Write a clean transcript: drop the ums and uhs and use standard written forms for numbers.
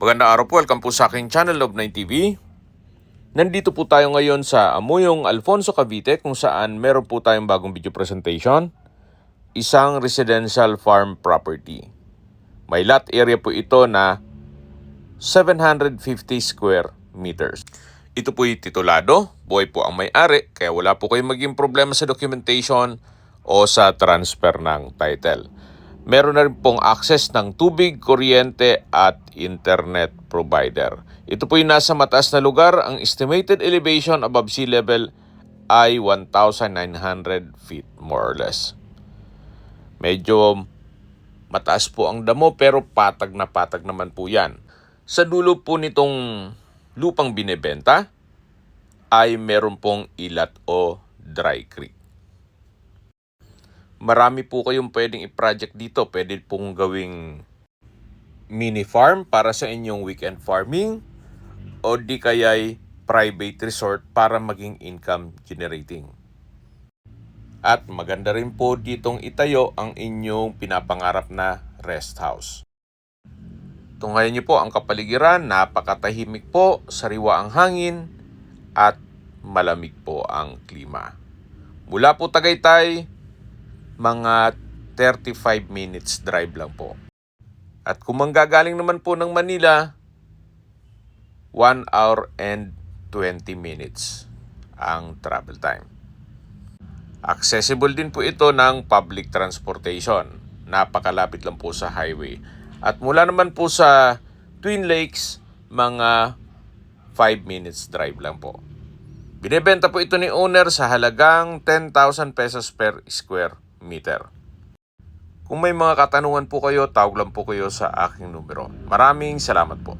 Magandang araw po, welcome po sa aking channel Love9 TV. Nandito po tayo ngayon sa Amuyong Alfonso, Cavite kung saan meron po tayong bagong video presentation. Isang residential farm property. May lot area po ito na 750 square meters. Ito po'y titulado, buhay po ang may-ari, kaya wala po kayong maging problema sa documentation o sa transfer ng title. Meron na rin pong access ng tubig, kuryente at internet provider. Ito po yung nasa mataas na lugar. Ang estimated elevation above sea level ay 1,900 feet more or less. Medyo mataas po ang damo pero patag naman po yan. Sa dulo po nitong lupang binebenta ay meron pong ilat o dry creek. Marami po kayong pwedeng i-project dito. Pwede pong gawing mini farm para sa inyong weekend farming o di kaya'y private resort para maging income generating. At maganda rin po ditong itayo ang inyong pinapangarap na rest house. Tunghayan niyo po ang kapaligiran, napakatahimik po, sariwa ang hangin at malamig po ang klima. Mula po Tagaytay, mga 35 minutes drive lang po. At kung manggagaling naman po ng Manila, 1 hour and 20 minutes ang travel time. Accessible din po ito ng public transportation. Napakalapit lang po sa highway. At mula naman po sa Twin Lakes, mga 5 minutes drive lang po. Binebenta po ito ni owner sa halagang 10,000 pesos per square meter. Kung may mga katanungan po kayo, tawag lang po kayo sa aking numero. Maraming salamat po.